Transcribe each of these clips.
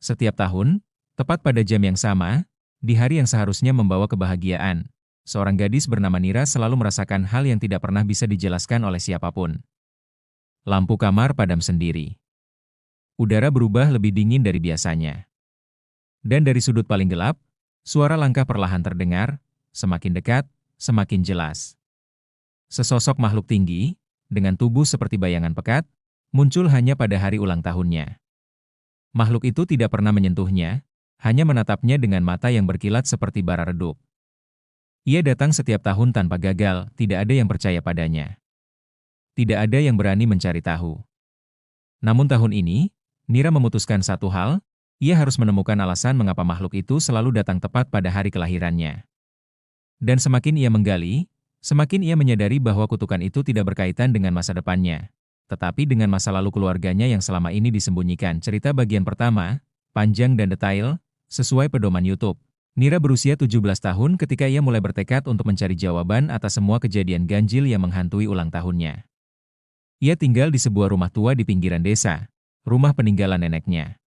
Setiap tahun, tepat pada jam yang sama, di hari yang seharusnya membawa kebahagiaan, seorang gadis bernama Nira selalu merasakan hal yang tidak pernah bisa dijelaskan oleh siapapun. Lampu kamar padam sendiri. Udara berubah lebih dingin dari biasanya. Dan dari sudut paling gelap, suara langkah perlahan terdengar, semakin dekat, semakin jelas. Sesosok makhluk tinggi, dengan tubuh seperti bayangan pekat, muncul hanya pada hari ulang tahunnya. Makhluk itu tidak pernah menyentuhnya, hanya menatapnya dengan mata yang berkilat seperti bara redup. Ia datang setiap tahun tanpa gagal, tidak ada yang percaya padanya. Tidak ada yang berani mencari tahu. Namun tahun ini, Nira memutuskan satu hal, ia harus menemukan alasan mengapa makhluk itu selalu datang tepat pada hari kelahirannya. Dan semakin ia menggali, semakin ia menyadari bahwa kutukan itu tidak berkaitan dengan masa depannya, tetapi dengan masa lalu keluarganya yang selama ini disembunyikan. Cerita bagian pertama, panjang dan detail, sesuai pedoman YouTube. Nira berusia 17 tahun ketika ia mulai bertekad untuk mencari jawaban atas semua kejadian ganjil yang menghantui ulang tahunnya. Ia tinggal di sebuah rumah tua di pinggiran desa, rumah peninggalan neneknya.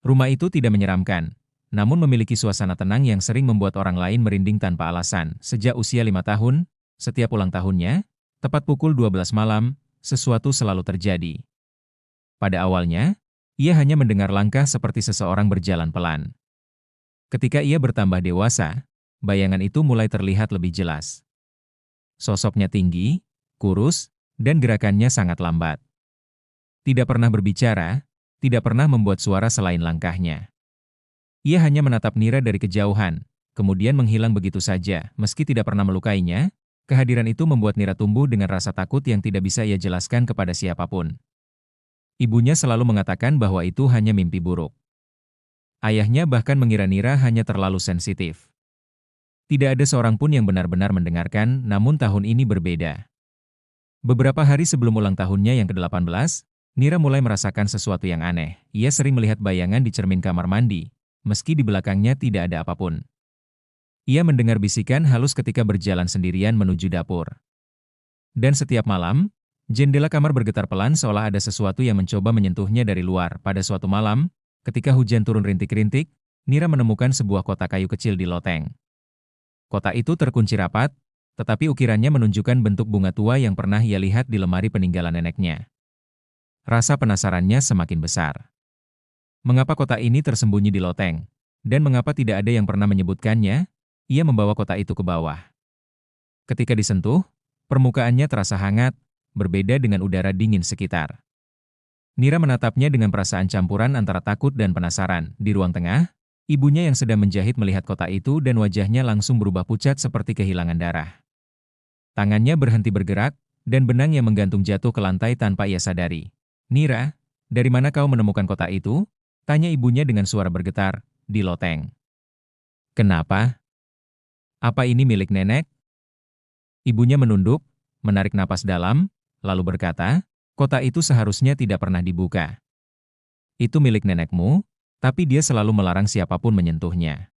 Rumah itu tidak menyeramkan, namun memiliki suasana tenang yang sering membuat orang lain merinding tanpa alasan. Sejak usia 5 tahun, setiap ulang tahunnya, tepat pukul 12 malam, sesuatu selalu terjadi. Pada awalnya, ia hanya mendengar langkah seperti seseorang berjalan pelan. Ketika ia bertambah dewasa, bayangan itu mulai terlihat lebih jelas. Sosoknya tinggi, kurus, dan gerakannya sangat lambat. Tidak pernah berbicara, tidak pernah membuat suara selain langkahnya. Ia hanya menatap Nira dari kejauhan, kemudian menghilang begitu saja. Meski tidak pernah melukainya, kehadiran itu membuat Nira tumbuh dengan rasa takut yang tidak bisa ia jelaskan kepada siapapun. Ibunya selalu mengatakan bahwa itu hanya mimpi buruk. Ayahnya bahkan mengira Nira hanya terlalu sensitif. Tidak ada seorang pun yang benar-benar mendengarkan, namun tahun ini berbeda. Beberapa hari sebelum ulang tahunnya yang ke-18, Nira mulai merasakan sesuatu yang aneh. Ia sering melihat bayangan di cermin kamar mandi, meski di belakangnya tidak ada apapun. Ia mendengar bisikan halus ketika berjalan sendirian menuju dapur. Dan setiap malam, jendela kamar bergetar pelan seolah ada sesuatu yang mencoba menyentuhnya dari luar. Pada suatu malam, ketika hujan turun rintik-rintik, Nira menemukan sebuah kotak kayu kecil di loteng. Kotak itu terkunci rapat, tetapi ukirannya menunjukkan bentuk bunga tua yang pernah ia lihat di lemari peninggalan neneknya. Rasa penasarannya semakin besar. Mengapa kotak ini tersembunyi di loteng? Dan mengapa tidak ada yang pernah menyebutkannya? Ia membawa kotak itu ke bawah. Ketika disentuh, permukaannya terasa hangat, berbeda dengan udara dingin sekitar. Nira menatapnya dengan perasaan campuran antara takut dan penasaran. Di ruang tengah, ibunya yang sedang menjahit melihat kotak itu dan wajahnya langsung berubah pucat seperti kehilangan darah. Tangannya berhenti bergerak, dan benang yang menggantung jatuh ke lantai tanpa ia sadari. "Nira, dari mana kau menemukan kotak itu?" tanya ibunya dengan suara bergetar, "Di loteng." "Kenapa? Apa ini milik nenek?" Ibunya menunduk, menarik napas dalam, lalu berkata, "Kotak itu seharusnya tidak pernah dibuka. Itu milik nenekmu, tapi dia selalu melarang siapapun menyentuhnya."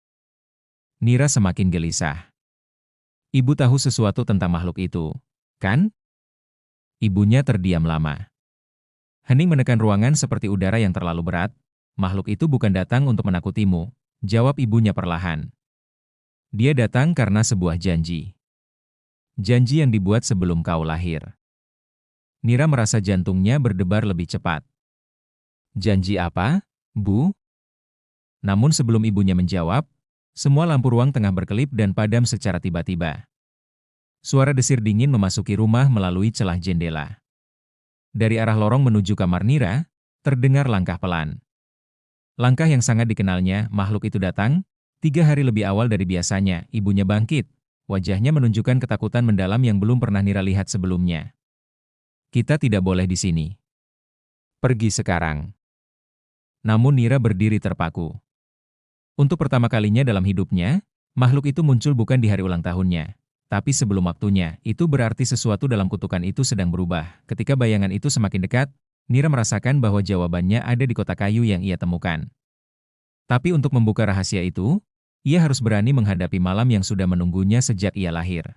Nira semakin gelisah. Ibu tahu sesuatu tentang makhluk itu, kan? Ibunya terdiam lama. Hening menekan ruangan seperti udara yang terlalu berat. "Makhluk itu bukan datang untuk menakutimu," jawab ibunya perlahan. "Dia datang karena sebuah janji. Janji yang dibuat sebelum kau lahir." Nira merasa jantungnya berdebar lebih cepat. "Janji apa, Bu?" Namun sebelum ibunya menjawab, semua lampu ruang tengah berkelip dan padam secara tiba-tiba. Suara desir dingin memasuki rumah melalui celah jendela. Dari arah lorong menuju kamar Nira, terdengar langkah pelan. Langkah yang sangat dikenalnya, makhluk itu datang 3 hari lebih awal dari biasanya. Ibunya bangkit, wajahnya menunjukkan ketakutan mendalam yang belum pernah Nira lihat sebelumnya. "Kita tidak boleh di sini. Pergi sekarang." Namun Nira berdiri terpaku. Untuk pertama kalinya dalam hidupnya, makhluk itu muncul bukan di hari ulang tahunnya, tapi sebelum waktunya. Itu berarti sesuatu dalam kutukan itu sedang berubah. Ketika bayangan itu semakin dekat, Nira merasakan bahwa jawabannya ada di kotak kayu yang ia temukan. Tapi untuk membuka rahasia itu, ia harus berani menghadapi malam yang sudah menunggunya sejak ia lahir.